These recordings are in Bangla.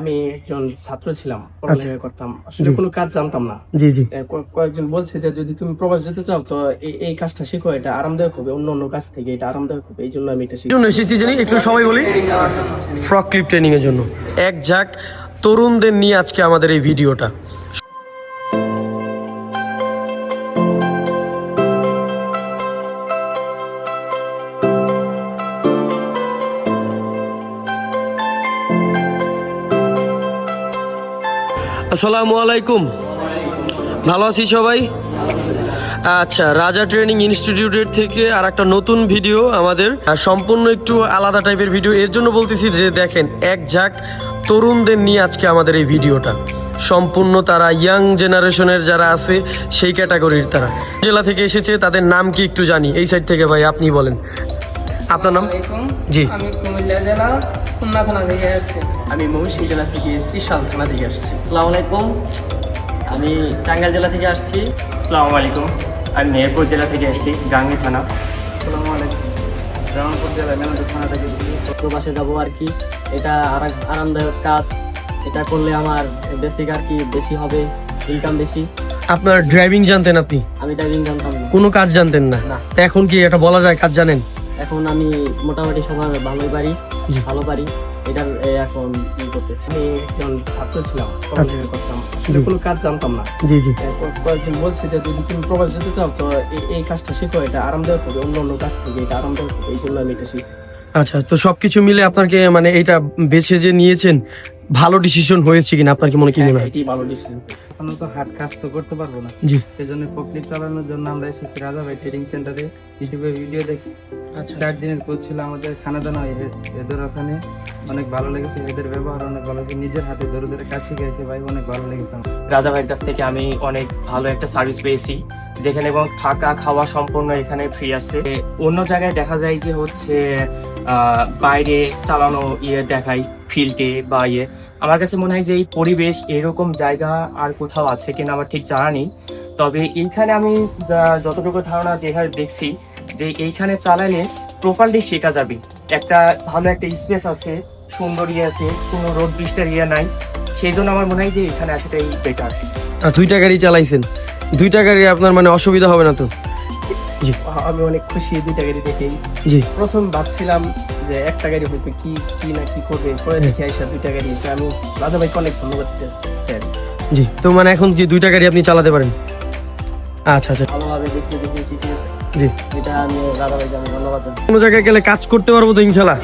আমি একজন ছাত্র ছিলাম, পড়ালেখা করতাম, আসলে কোনো কাজ জানতাম না। জি জি। কয়েকজন বলছে যে যদি তুমি প্রবাস যেতে চাও তো এই কাজটা শিখো, এটা আরামদায়ক হবে, অন্য কাজ থেকে এটা আরামদায়ক হবে, এই জন্য আমি এটা শিখি। এসেছি জানি একটু সবাই বলি ফ্রক ক্লিপ ট্রেনিং এর জন্য। এক ঝাঁক তরুণদের নিয়ে আজকে আমাদের এই ভিডিওটা। আসসালামু আলাইকুম, ভালো আছি সবাই? আচ্ছা, রাজা ট্রেনিং ইনস্টিটিউটের থেকে আর একটা নতুন ভিডিও আমাদের, সম্পূর্ণ একটু আলাদা টাইপের ভিডিও। এর জন্য বলতেছি যে দেখেন এক ঝাঁক তরুণদের নিয়ে আজকে আমাদের এই ভিডিওটা। সম্পূর্ণ তারা ইয়াং জেনারেশনের যারা আছে সেই ক্যাটাগরির, তারা জেলা থেকে এসেছে। তাদের নাম কি একটু জানি, এই সাইড থেকে ভাই আপনি বলেন আপনার নাম। জি। আমি কুমিল্লা জেলা খুলনা থানা থেকে আসছি। আমি ময়মনসিংহ জেলা থেকে ত্রিশাল থানা থেকে আসছি। আসসালামু আলাইকুম, আমি টাঙ্গাইল জেলা থেকে আসছি। আসসালামু আলাইকুম, আমি মেহেরপুর জেলা থেকে আসছি, গাঙ্গী থানা। আসসালামু আলাইকুম, রামপুর জেলা মেহেরপুর থানা থেকে। প্রবাসে যাবো আর কি, এটা আরামদায়ক কাজ। এটা করলে আমার বেসিক আর কি বেশি হবে, ইনকাম বেশি। আপনার ড্রাইভিং জানতেন আপনি? আমি ড্রাইভিং জানতাম না, কোনো কাজ জানতেন না? তা এখন কি এটা বলা যায় কাজ জানেন? এখন আমি মোটামুটি সবার ভালোই পারি, ভালো পারি। এটার এখন কি করতেছি। আমি একজন ছাত্র ছিলাম, পড়ালেখা করতাম, আসলে কোনো কাজ জানতাম না। জি জি। কয়েকজন বলছে যে যদি তুমি প্রবাস যেতে চাও তো এই কাজটা শিখো, এটা আরামদায়ক হবে, অন্য কাজ থেকে এটা আরামদায়ক হবে, এই জন্য আমি এটা শিখছি। আচ্ছা, তো সবকিছু মিলে আপনাকে মানে এটা বেছে যে নিয়েছেন, ভালো ডিসিশন হয়েছে কিনা আপনার কি মনে কি মনে হয়? এটাই ভালো ডিসিশন। এখন তো হাট কাজ তো করতে পারবো না, জি। এই জন্য ফকলিফট চালানোর জন্য আমরা এসেছি রাজা ভাই ট্রেনিং সেন্টারে। ইউটিউবে ভিডিও দেখি, আচ্ছা। 4 দিনের কোর্স ছিল আমাদের খানাদানা। এদের ওখানে অনেক ভালো লেগেছে, এদের ব্যবহার অনেক ভালো আছে, নিজের হাতে ধরে ধরে কাজ শিখেছে ভাই, অনেক ভালো লেগেছে আমার। রাজা ভাইয়ের কাছ থেকে আমি অনেক ভালো একটা সার্ভিস পেয়েছি, যেখানে এবং থাকা খাওয়া সম্পূর্ণ এখানে ফ্রি আছে। অন্য জায়গায় দেখা যায় যে হচ্ছে বাইরে চালানো দেখাই ফিল্ডে বা আমার কাছে মনে হয় যে এই পরিবেশ এরকম জায়গা আর কোথাও আছে কিনা আমার ঠিক জানা নেই। তবে এইখানে আমি যতটুকু ধারণা দেখছি যে এইখানে চালালে প্রপারলি শেখা যাবে। একটা ভালো একটা স্পেস আছে, সুন্দর আছে, কোনো রোড বৃষ্টির নাই। সেই জন্য আমার মনে হয় যে এখানে আসাটাই বেটার। 2টা গাড়ি চালাইছেন, 2টা গাড়ি আপনার মানে অসুবিধা হবে না তো? জি। আমি অনেক খুশি 2টা গাড়ি দেখেই। জি। প্রথম ভাবছিলাম যে একটা গাড়ি হয়তো কি না কি করবে, পরে দেখে আইসা 2টা গাড়ি। তো আমি রাজা ভাইকে অনেক ধন্যবাদ চাই। জি, তো মানে এখন কি 2টা গাড়ি আপনি চালাতে পারেন? আচ্ছা আচ্ছা। ভালোভাবে দেখিয়ে শিখিয়েছে, জি। এটা আমি রাজা ভাইকে আমি ধন্যবাদ জানাই। কোনো জায়গায় গেলে কাজ করতে পারবো তো ইনশাআল্লাহ?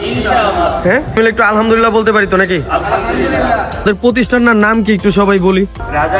হ্যাঁ, আমি একটু আলহামদুলিল্লাহ বলতে পারি তো নাকি? আলহামদুলিল্লাহ। আপনাদের প্রতিষ্ঠানটার নাম কি একটু সবাই বলি? রাজা